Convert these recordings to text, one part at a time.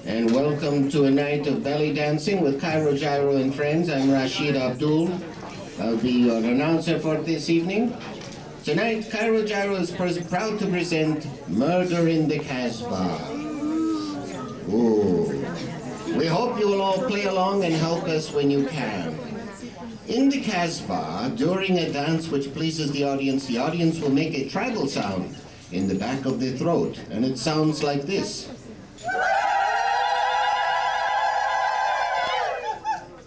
And welcome to a night of belly dancing with Cairo Gyro and friends. I'm Rashid Abdul. I'll be your announcer for this evening. Tonight, Cairo Gyro is proud to present Murder in the Casbah. Ooh. We hope you will all play along and help us when you can. In the Kasbah, during a dance which pleases the audience will make a tribal sound in the back of the throat, and it sounds like this.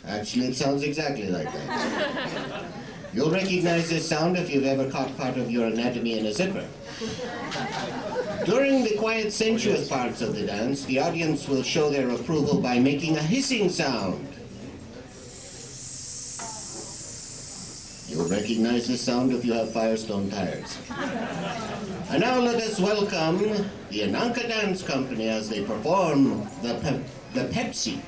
Actually, it sounds exactly like that. You'll recognize this sound if you've ever caught part of your anatomy in a zipper. During the quiet, sensuous parts of the dance, the audience will show their approval by making a hissing sound. You'll recognize this sound if you have Firestone tires. And now let us welcome the Ananka Dance Company as they perform the Pepsi.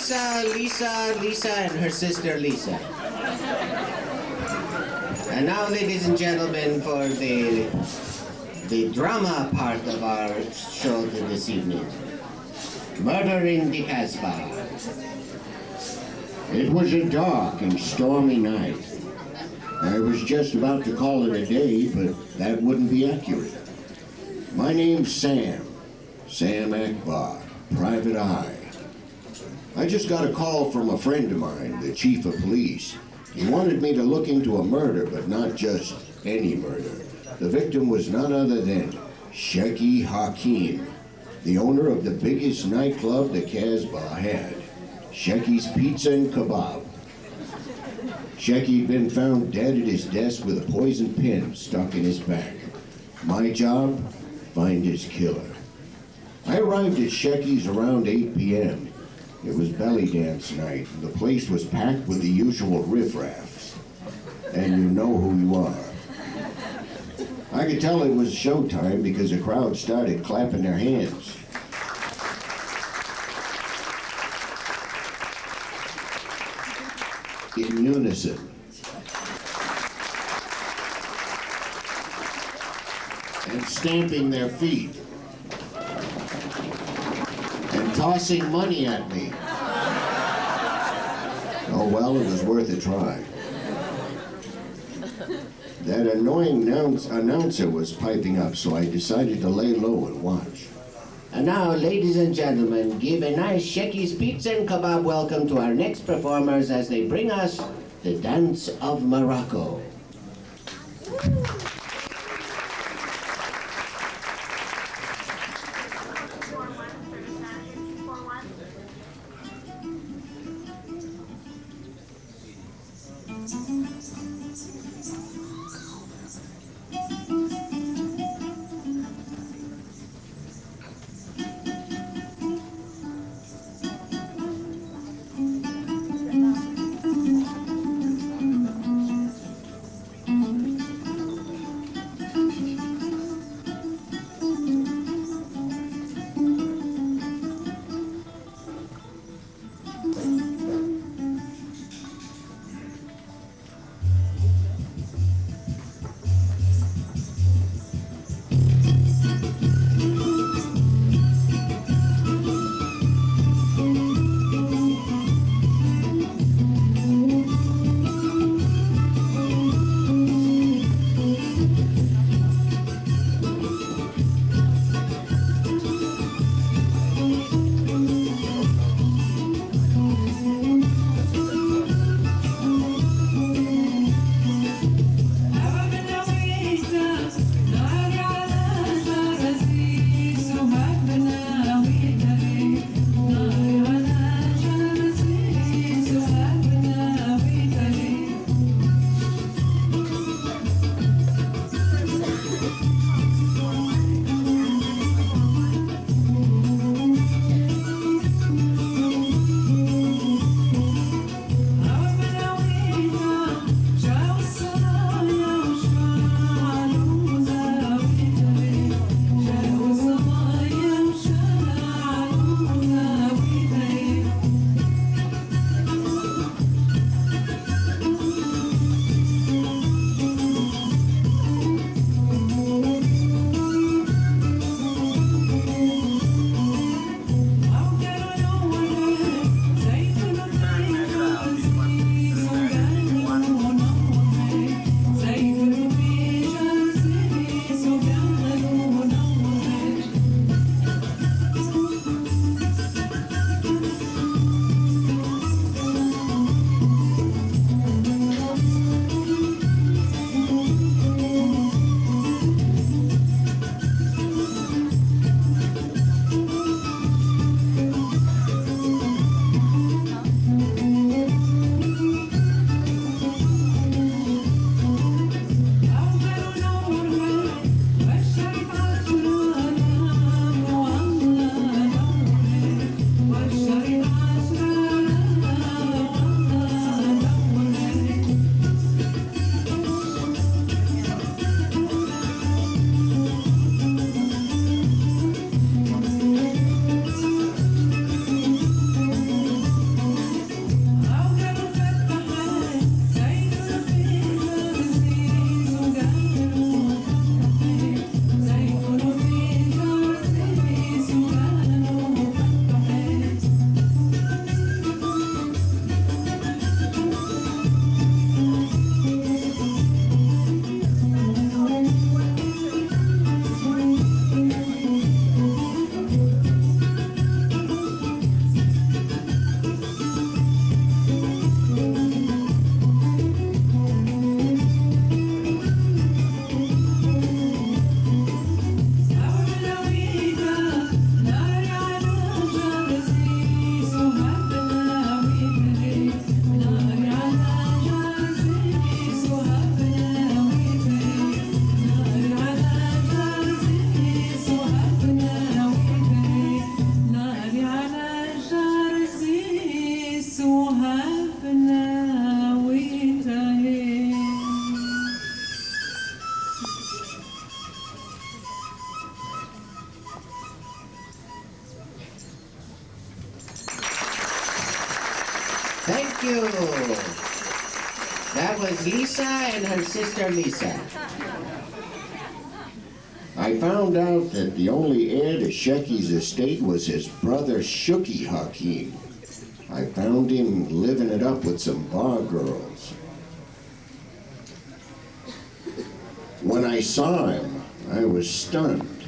Lisa, and her sister Lisa. And now, ladies and gentlemen, for the drama part of our show this evening. Murder in the Casbah. It was a dark and stormy night. I was just about to call it a day, but that wouldn't be accurate. My name's Sam Akbar, Private Eye. I just got a call from a friend of mine, the chief of police. He wanted me to look into a murder, but not just any murder. The victim was none other than Shekky Hakim, the owner of the biggest nightclub the Casbah had, Shekky's Pizza and Kabob. Shekky had been found dead at his desk with a poison pin stuck in his back. My job? Find his killer. I arrived at Shekky's around 8 p.m. It was belly dance night, and the place was packed with the usual riffraff. And you know who you are. I could tell it was showtime because the crowd started clapping their hands. In unison. And stamping their feet. And tossing money at me. Oh well, it was worth a try. That annoying announcer was piping up, so I decided to lay low and watch. And now, ladies and gentlemen, give a nice Shekky's Pizza and Kabob welcome to our next performers as they bring us the Dance of Morocco. half an hour with a hand. Thank you. That was Lisa and her sister Lisa. I found out that the only heir to Shekky's estate was his brother Shooky Hakeem. I found him living it up with some bar girls. When I saw him, I was stunned.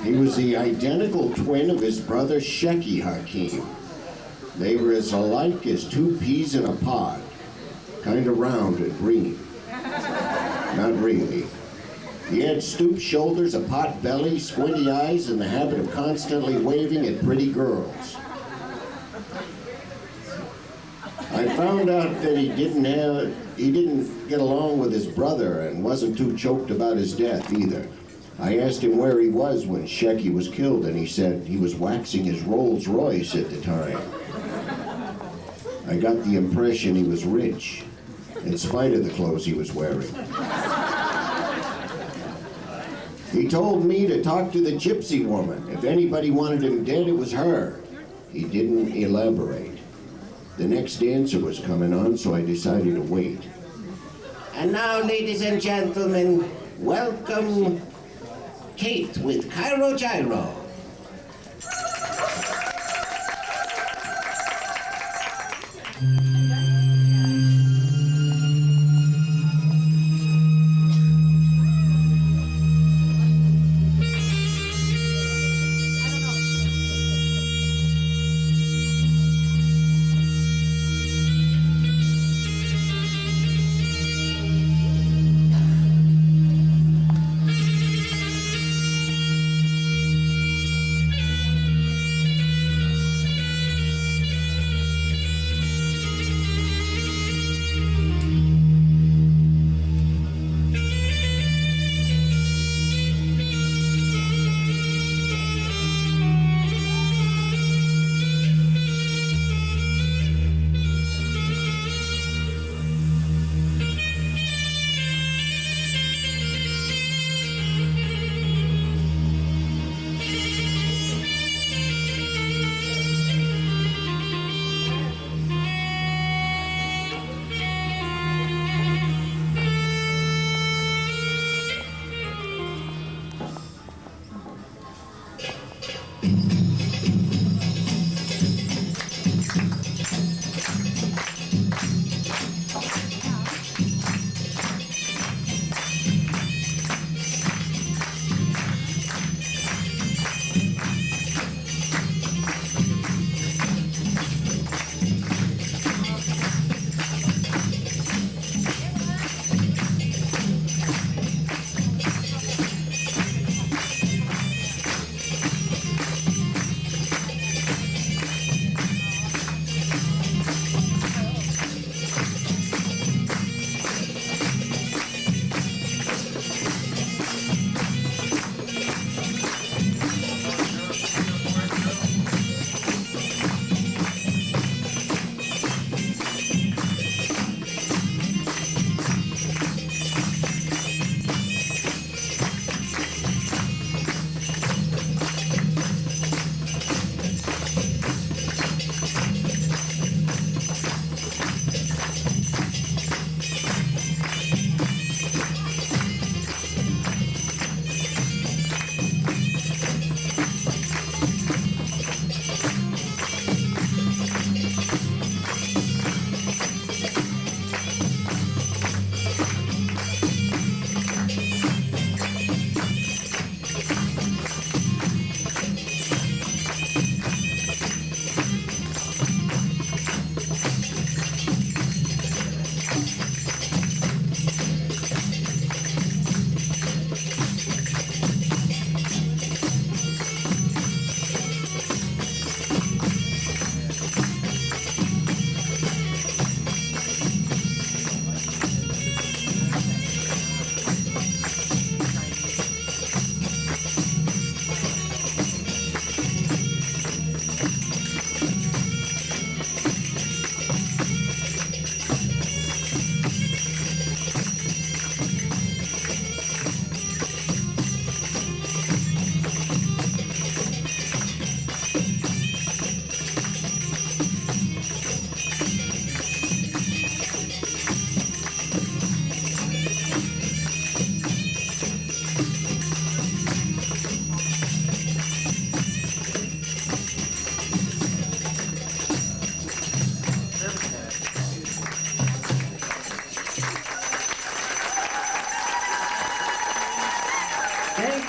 He was the identical twin of his brother Shekky Hakeem. They were as alike as two peas in a pod, kind of round and green. Not really. He had stooped shoulders, a pot belly, squinty eyes, and the habit of constantly waving at pretty girls. I found out that he didn't get along with his brother and wasn't too choked about his death either. I asked him where he was when Shekky was killed, and he said he was waxing his Rolls Royce at the time. I got the impression he was rich, in spite of the clothes he was wearing. He told me to talk to the gypsy woman. If anybody wanted him dead, it was her. He didn't elaborate. The next dancer was coming on, so I decided to wait. And now, ladies and gentlemen, welcome Kate with Cairo Gyro.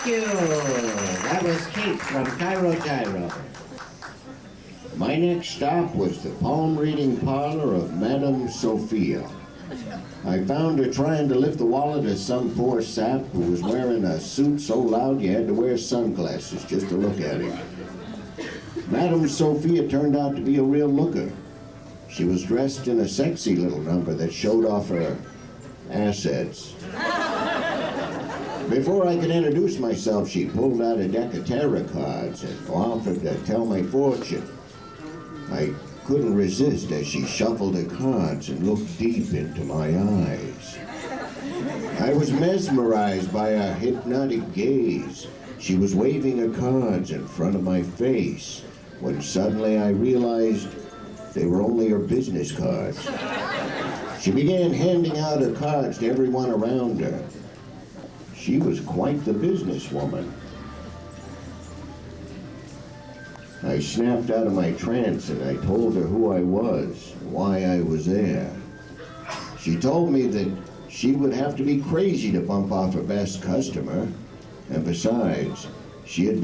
you. That was Kate from Cairo Gyro. My next stop was the palm reading parlor of Madame Sophia. I found her trying to lift the wallet of some poor sap who was wearing a suit so loud you had to wear sunglasses just to look at him. Madame Sophia turned out to be a real looker. She was dressed in a sexy little number that showed off her assets. Before I could introduce myself, she pulled out a deck of tarot cards and offered to tell my fortune. I couldn't resist as she shuffled the cards and looked deep into my eyes. I was mesmerized by her hypnotic gaze. She was waving her cards in front of my face when suddenly I realized they were only her business cards. She began handing out her cards to everyone around her. She was quite the businesswoman. I snapped out of my trance and I told her who I was, why I was there. She told me that she would have to be crazy to bump off her best customer, and besides, she had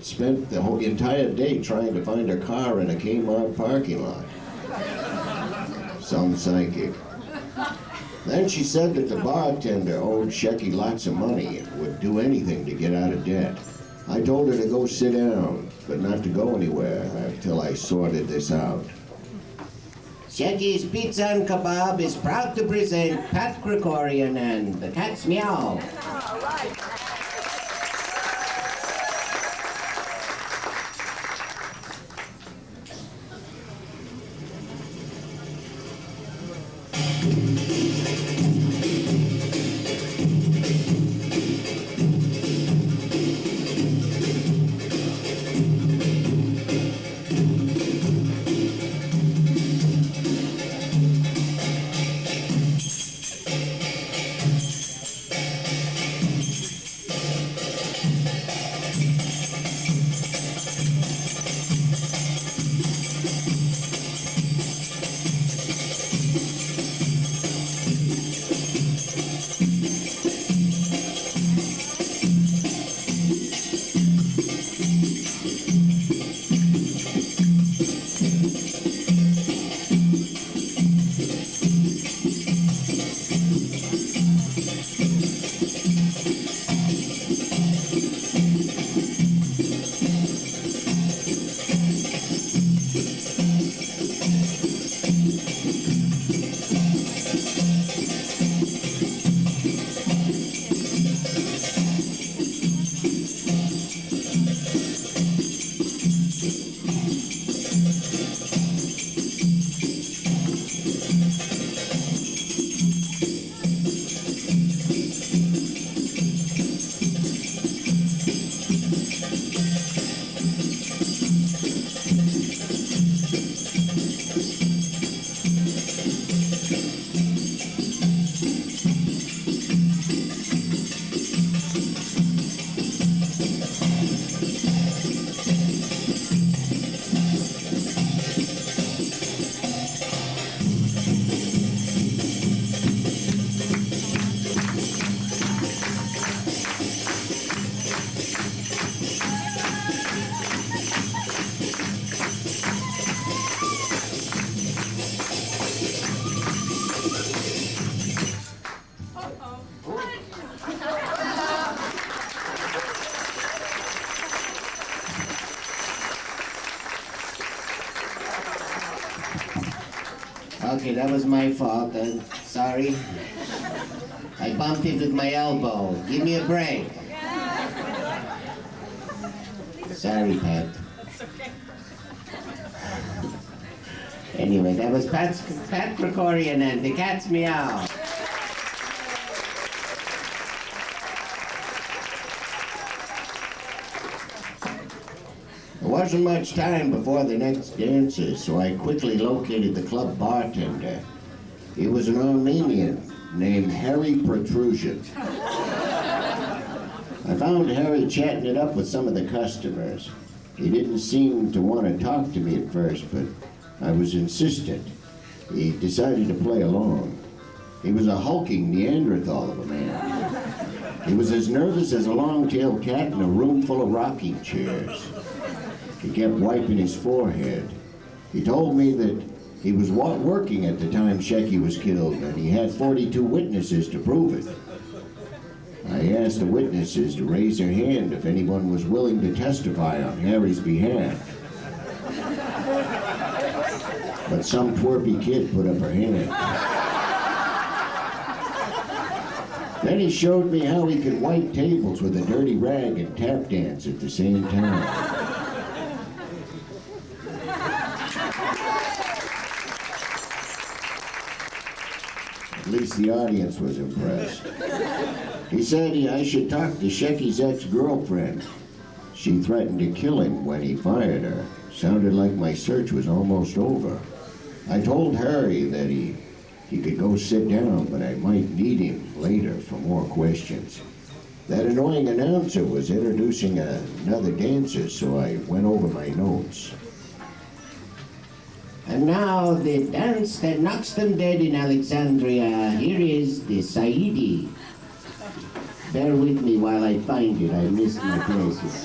spent the whole entire day trying to find her car in a Kmart parking lot. Some psychic. Then she said that the bartender owed Shekky lots of money and would do anything to get out of debt. I told her to go sit down, but not to go anywhere until I sorted this out. Shekky's Pizza and Kabob is proud to present Pat Krikorian and the Cat's Meow. Okay, that was my fault. Sorry. I bumped it with my elbow. Give me a break. Sorry, Pat. Anyway, that was Pat Krikorian and the Cat's Meow. There wasn't much time before the next dances, so I quickly located the club bartender. He was an Armenian named Harry Protrusion. I found Harry chatting it up with some of the customers. He didn't seem to want to talk to me at first, but I was insistent. He decided to play along. He was a hulking Neanderthal of a man. He was as nervous as a long-tailed cat in a room full of rocking chairs. He kept wiping his forehead. He told me that he was working at the time Shekky was killed, and he had 42 witnesses to prove it. I asked the witnesses to raise their hand if anyone was willing to testify on Harry's behalf. But some twerpy kid put up her hand. Then he showed me how he could wipe tables with a dirty rag and tap dance at the same time. At least the audience was impressed. He said I should talk to Shekky's ex-girlfriend. She threatened to kill him when he fired her. Sounded like my search was almost over. I told Harry that he could go sit down, but I might need him later for more questions. That annoying announcer was introducing another dancer, so I went over my notes. And now the dance that knocks them dead in Alexandria. Here is the Saidi. Bear with me while I find it. I missed my places.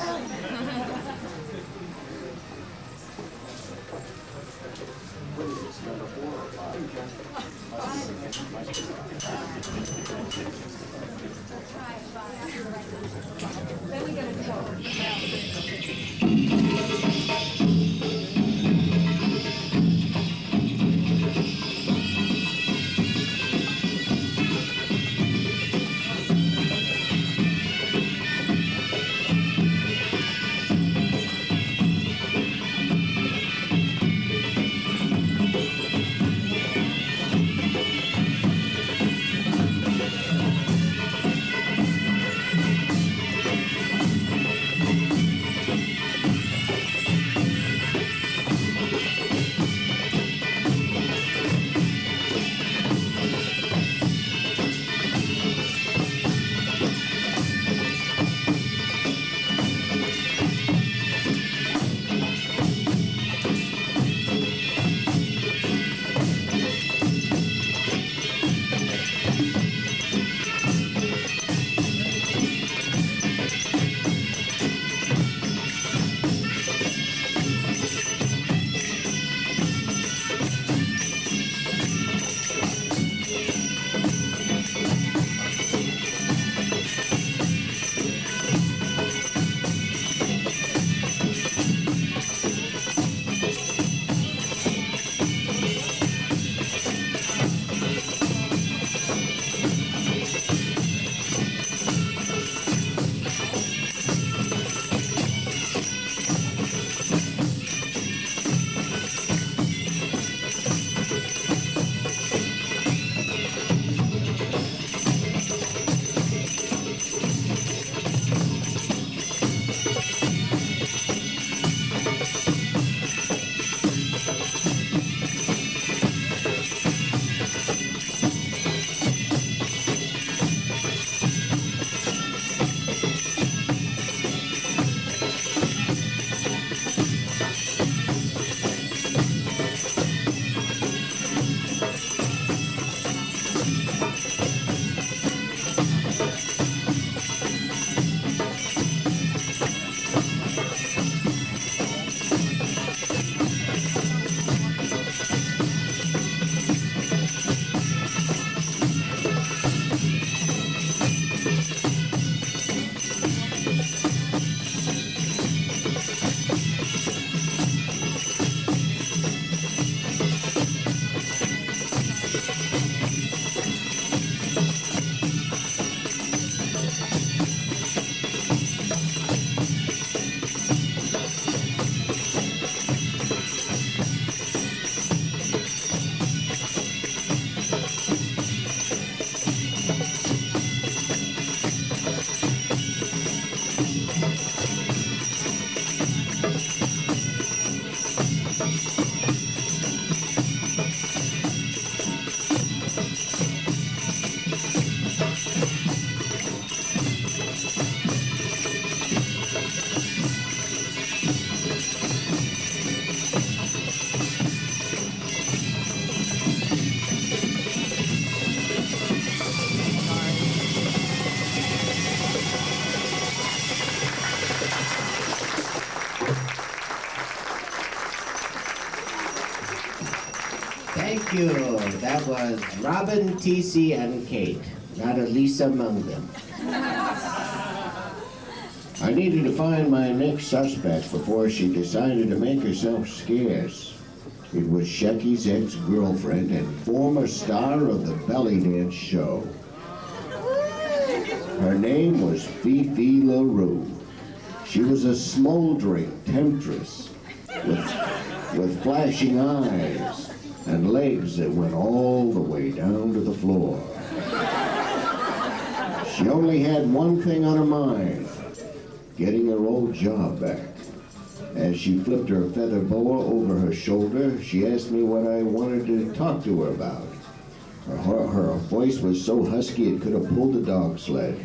That was Robin, TC, and Kate. Not a Lisa among them. I needed to find my next suspect before she decided to make herself scarce. It was Shekky's ex-girlfriend and former star of the belly dance show. Her name was Fifi LaRue. She was a smoldering temptress with flashing eyes and legs that went all the way down to the floor. She only had one thing on her mind: getting her old job back. As she flipped her feather boa over her shoulder, she asked me what I wanted to talk to her about. Her voice was so husky it could have pulled a dog sled.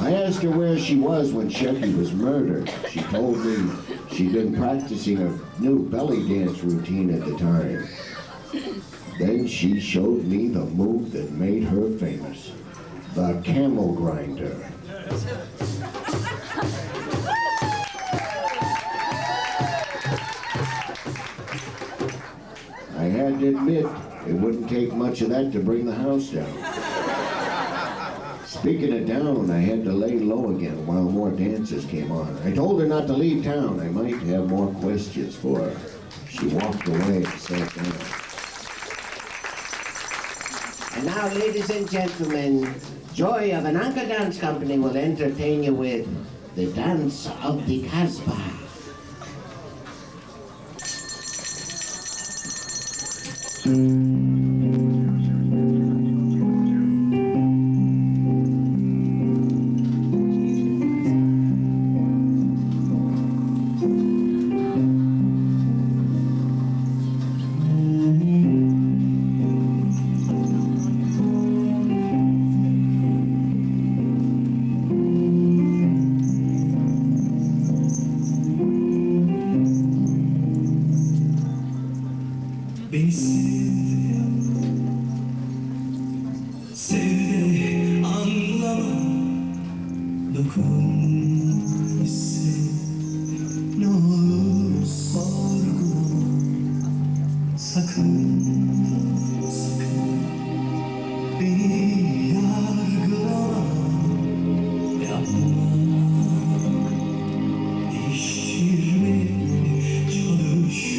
I asked her where she was when Shekky was murdered. She told me she'd been practicing a new belly dance routine at the time. Then she showed me the move that made her famous: the camel grinder. I had to admit, it wouldn't take much of that to bring the house down. Speaking of down, I had to lay low again while more dancers came on. I told her not to leave town. I might have more questions for her. She walked away and sat down. And now, ladies and gentlemen, Joy of Ananka Dance Company will entertain you with the dance of the Kasbah. Beni sev de anlama, dokun, hisset, ne olur sorgulama, sakın, sakın beni yargılama, yapma, değiştirmeye çalışma.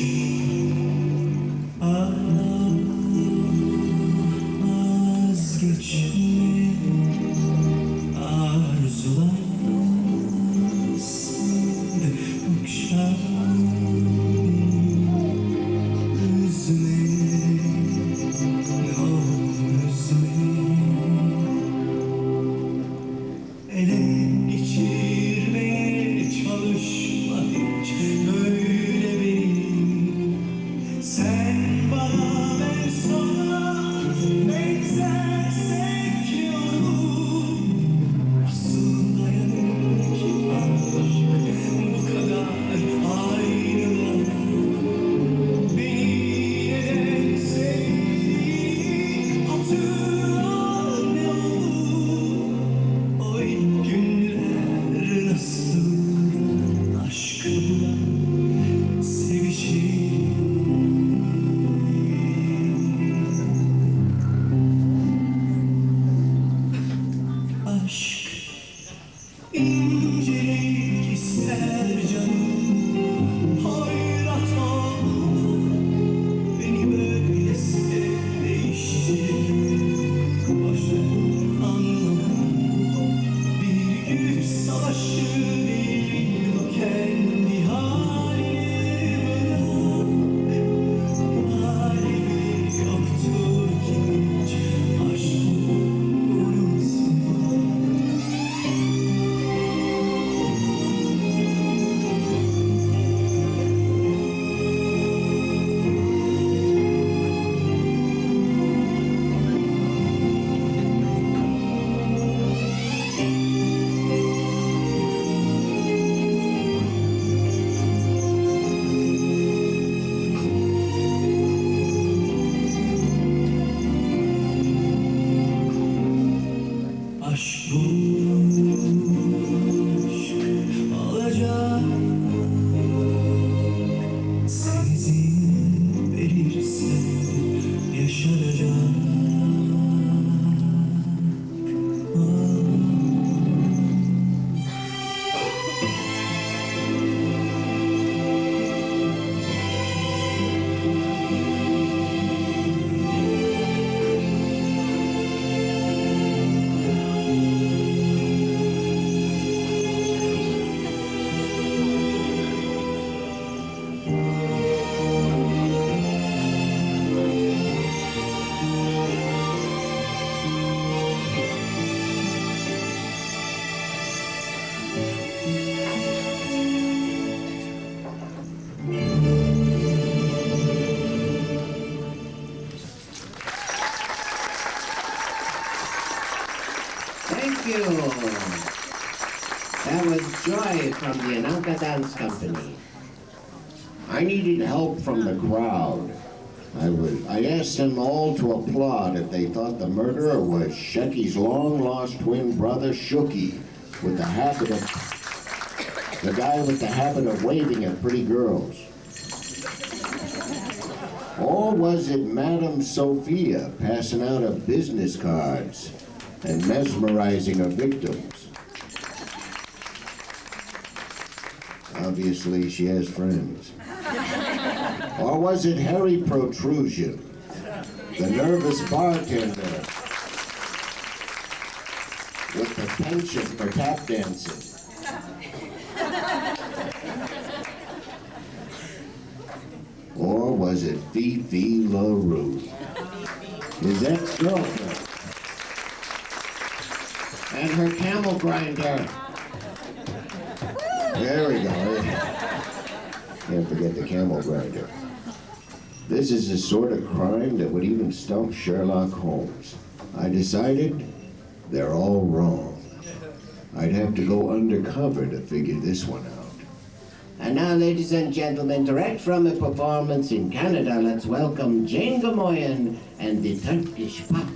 Üzme you. That was Joy from the Ananka Dance Company. I needed help from the crowd. I asked them all to applaud if they thought the murderer was Shekky's long-lost twin brother, Shekky, with the guy with the habit of waving at pretty girls. Or was it Madame Sophia passing out her business cards and mesmerizing her victims? Obviously, she has friends. Or was it Harry Protrusion, the nervous bartender with the penchant for tap dancing? Or was it Fifi LaRue, his ex-girlfriend, and her camel grinder? There we go. Can't forget the camel grinder. This is the sort of crime that would even stump Sherlock Holmes. I decided they're all wrong. I'd have to go undercover to figure this one out. And now, ladies and gentlemen, direct from a performance in Canada, let's welcome Jane Gamoyan and the Turkish Pop.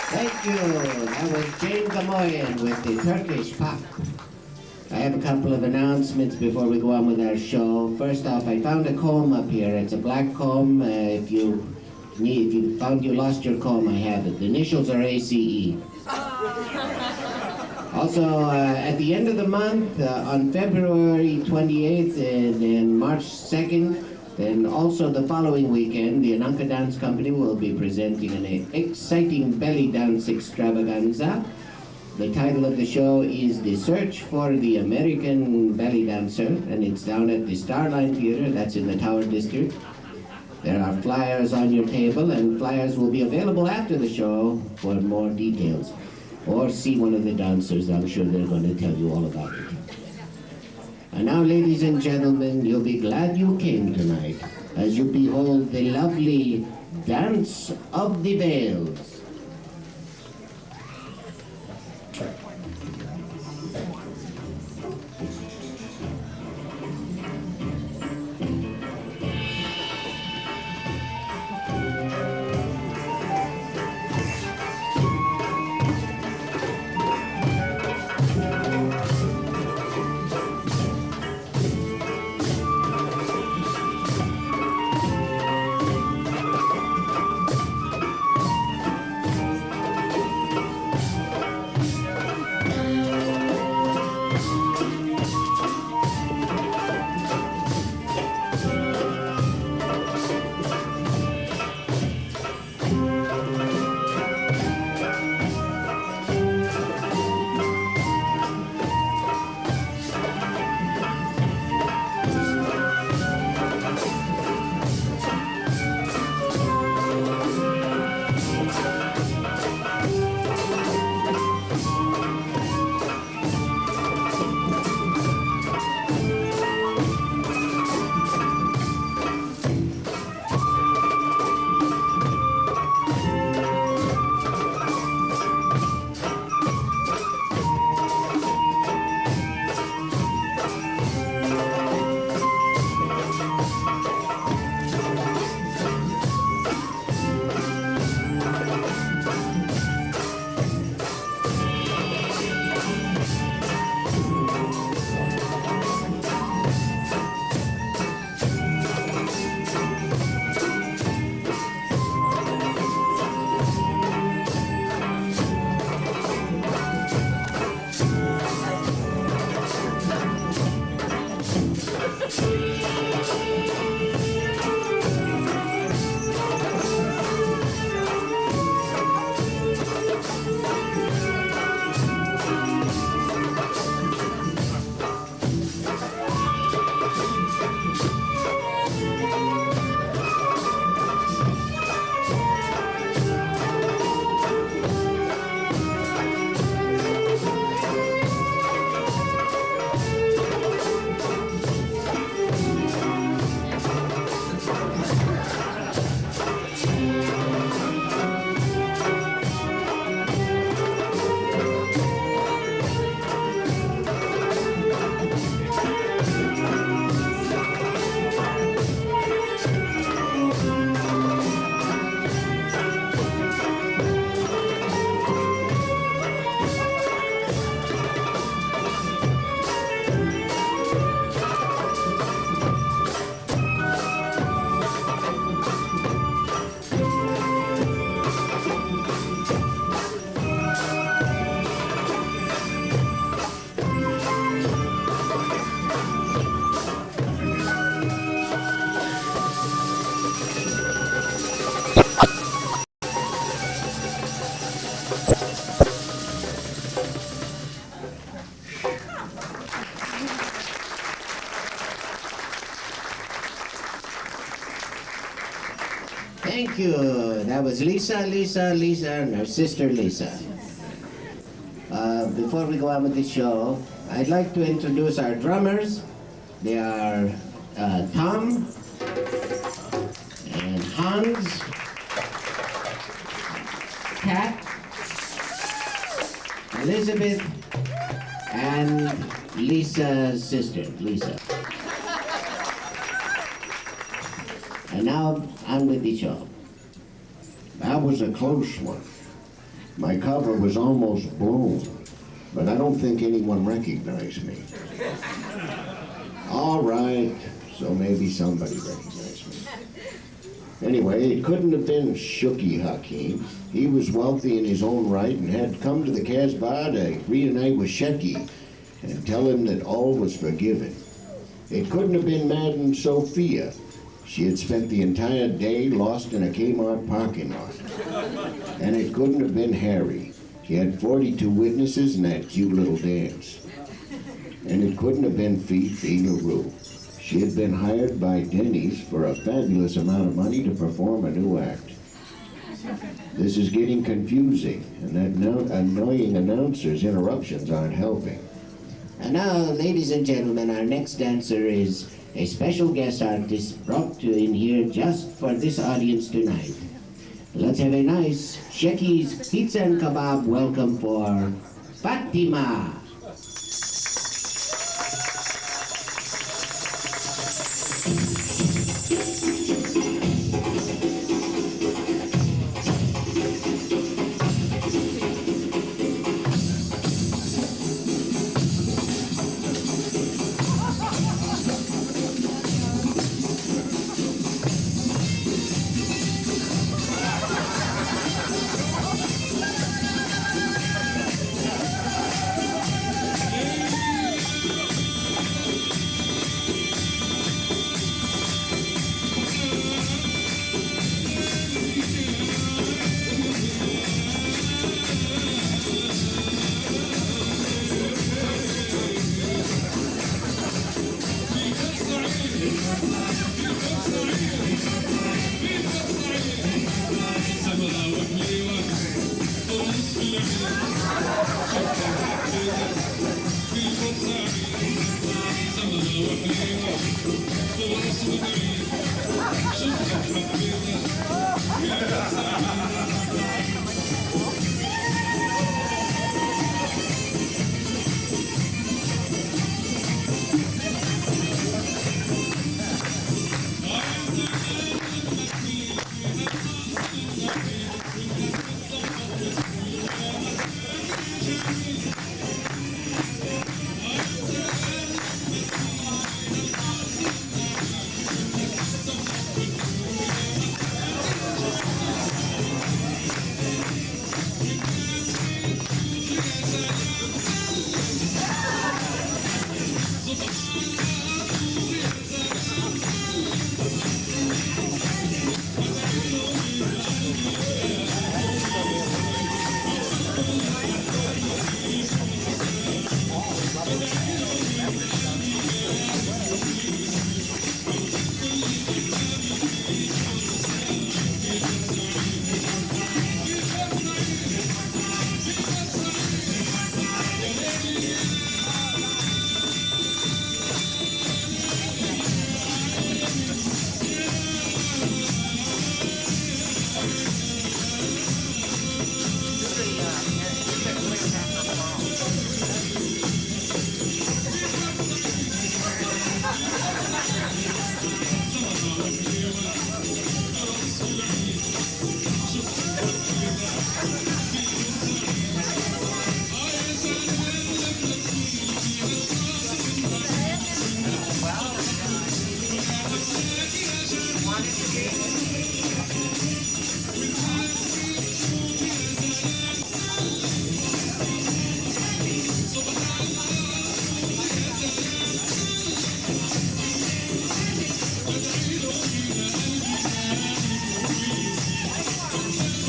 Thank you. That was Jane Gamoyan with the Turkish Pop. I have a couple of announcements before we go on with our show. First off, I found a comb up here. It's a black comb. If you if you found you lost your comb, I have it. The initials are ACE. Also, at the end of the month, on February 28th and March 2nd, then also the following weekend, the Ananka Dance Company will be presenting an exciting belly dance extravaganza. The title of the show is The Search for the American Belly Dancer, and it's down at the Starline Theater, that's in the Tower District. There are flyers on your table, and flyers will be available after the show for more details. Or see one of the dancers, I'm sure they're going to tell you all about it. And now, ladies and gentlemen, you'll be glad you came tonight as you behold the lovely Dance of the Veils. Thank you. That was Lisa, and her sister Lisa. Before we go on with the show, I'd like to introduce our drummers. They are Tom and Hans, Kat, Elizabeth, and Lisa's sister, Lisa. And now on with the show. That was a close one. My cover was almost blown, but I don't think anyone recognized me. All right, so maybe somebody recognized me. Anyway, it couldn't have been Shekky Hakim. He was wealthy in his own right and had come to the Casbah to reunite with Shekky and tell him that all was forgiven. It couldn't have been Madam Sophia. She had spent the entire day lost in a Kmart parking lot. And it couldn't have been Harry. He had 42 witnesses in that cute little dance. And it couldn't have been Fifi LaRue. She had been hired by Denny's for a fabulous amount of money to perform a new act. This is getting confusing, and that annoying announcer's interruptions aren't helping. And now, ladies and gentlemen, our next dancer is a special guest artist brought in here just for this audience tonight. Let's have a nice Shekky's Pizza and Kabob welcome for Fatima.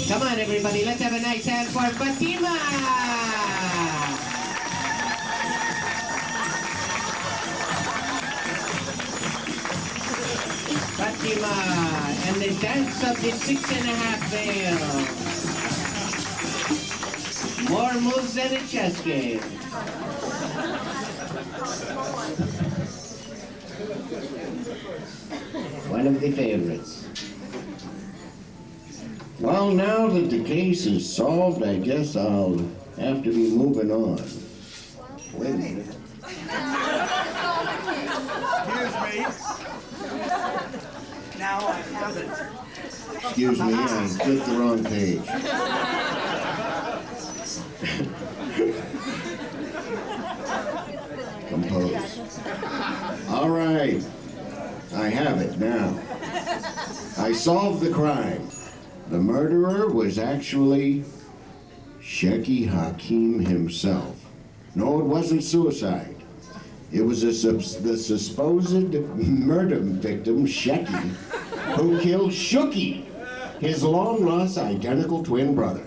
Come on, everybody, let's have a nice hand for Fatima! Fatima, and the dance of the 6.5 veil. More moves than a chess game. One of the favorites. Well, now that the case is solved, I guess I'll have to be moving on. Wait a minute. Excuse me. Now I have it. Excuse me, I clicked the wrong page. Compose. All right, I have it now. I solved the crime. The murderer was actually Shekky Hakim himself. No, it wasn't suicide. It was the supposed murder victim, Shekky, who killed Shooky, his long-lost identical twin brother.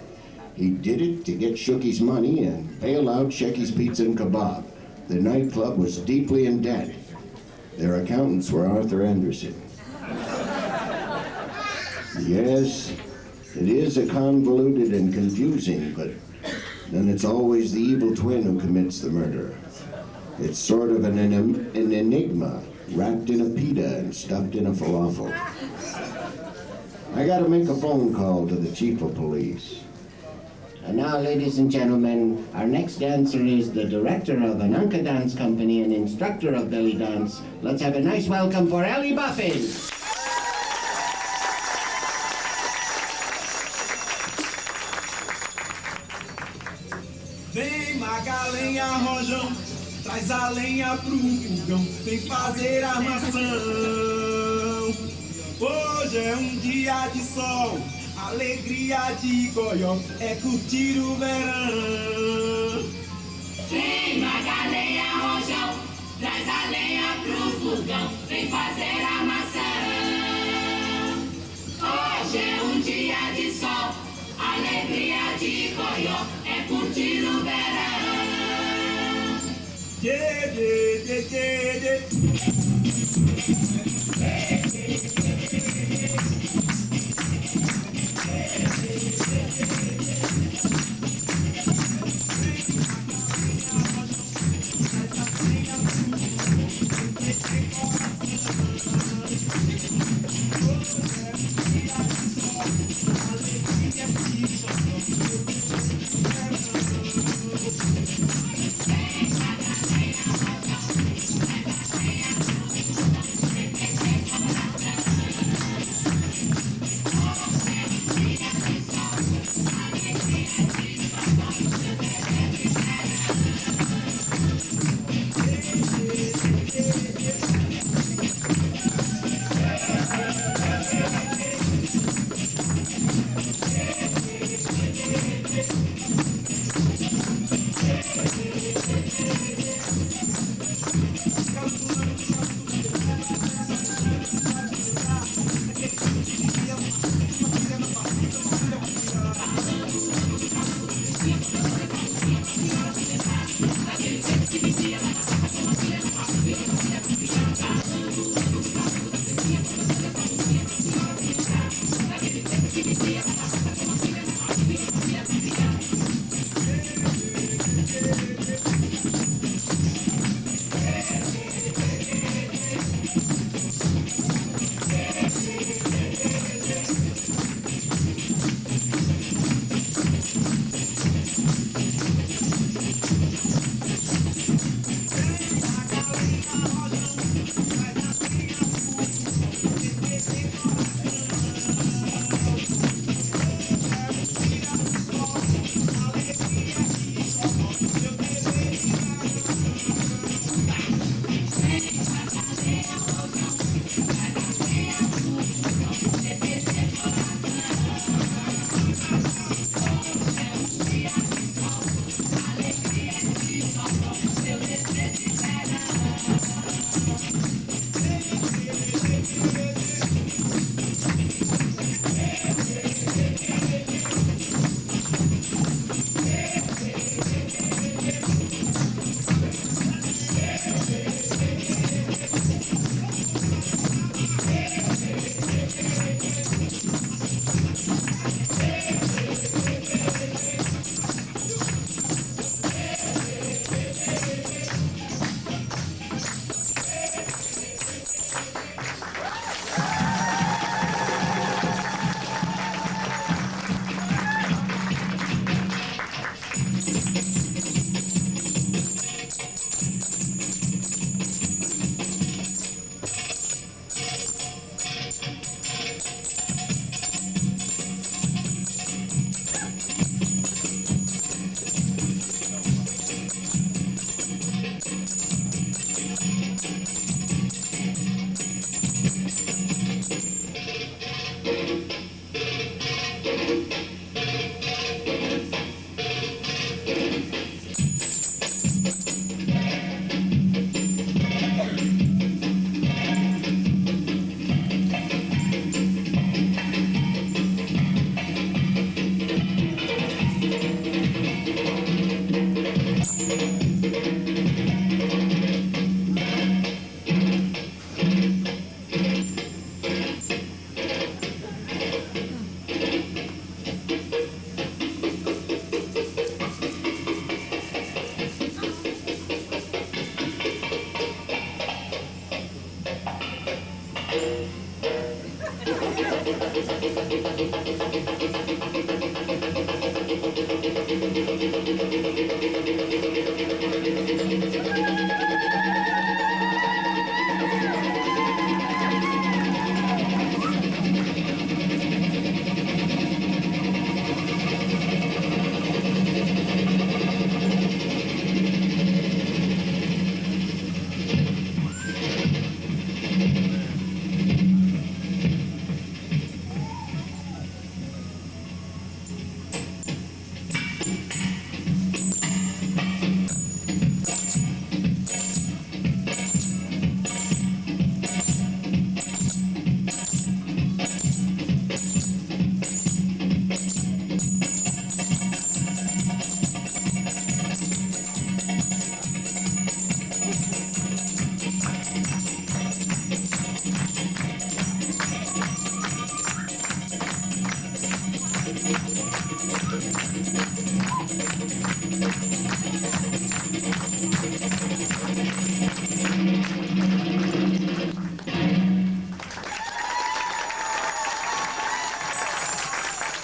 He did it to get Shooky's money and bail out Shekky's Pizza and Kabob. The nightclub was deeply in debt. Their accountants were Arthur Anderson. Yes, it is a convoluted and confusing, but then it's always the evil twin who commits the murder. It's sort of an enigma, wrapped in a pita and stuffed in a falafel. I gotta make a phone call to the chief of police. And now, ladies and gentlemen, our next dancer is the director of an Anka dance company and instructor of belly dance. Let's have a nice welcome for Ellie Buffin. Vem Magalenha Rojão, traz a lenha pro fogão, vem fazer armação. Hoje é dia de sol, alegria de goió, é curtir o verão. Vem Magalenha Rojão, traz a lenha pro fogão, vem fazer armação. Hoje é dia de sol, alegria de goió, é curtir o verão. Yeah, yeah, yeah, yeah,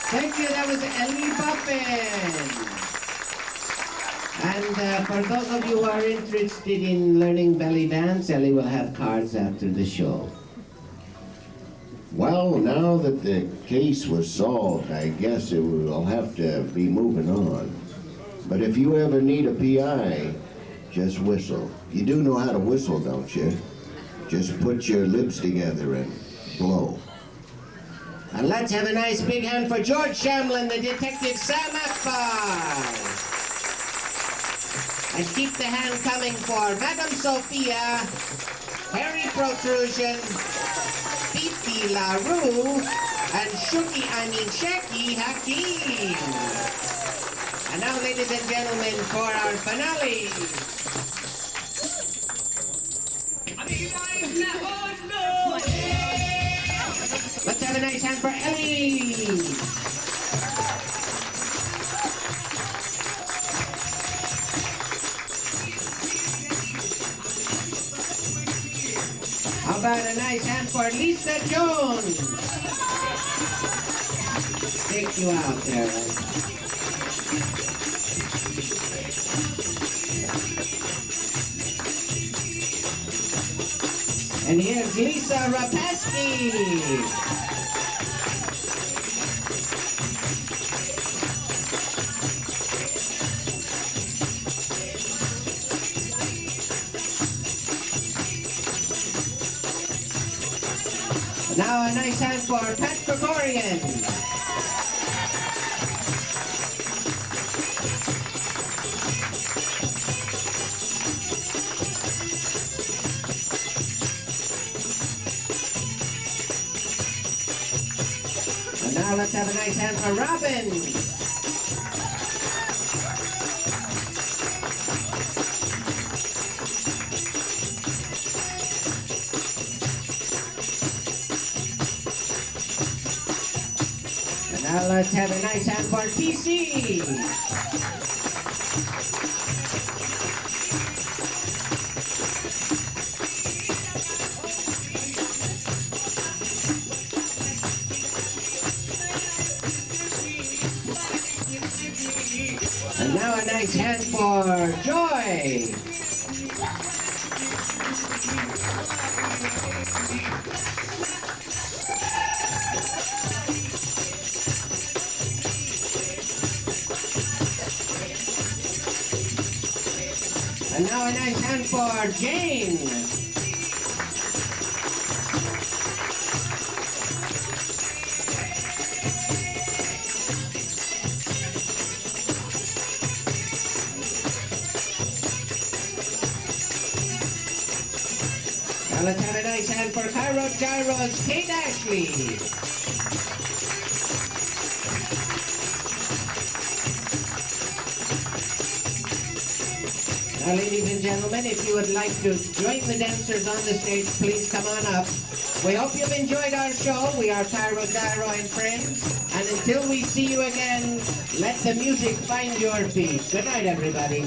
Thank you, that was Ellie Buffin. And for those of you who are interested in learning belly dance, Ellie will have cards after the show. Well, now that the case was solved, I guess I'll have to be moving on. But if you ever need a PI, just whistle. You do know how to whistle, don't you? Just put your lips together and blow. And let's have a nice big hand for George Shamlin, the Detective Sam Akbar. And keep the hand coming for Madame Sophia, Harry Protrusion, Fifi LaRue, and Shekky Hakim. And now, ladies and gentlemen, for our finale. Let's have a nice hand for Ellie. How about a nice hand for Lisa Jones? Take you out there. And here's Lisa Rapeski. Now a nice hand for Pat Gregorian. And now let's have a nice hand for Robin. Now let's have a nice hand for TC. And now a nice hand for Joy. And now a nice hand for Jane. Now let's have a nice hand for Cairo Gyro's Kate Ashley. Now, ladies and gentlemen, if you would like to join the dancers on the stage, please come on up. We hope you've enjoyed our show. We are Cairo Gyro and friends. And until we see you again, let the music find your feet. Good night, everybody.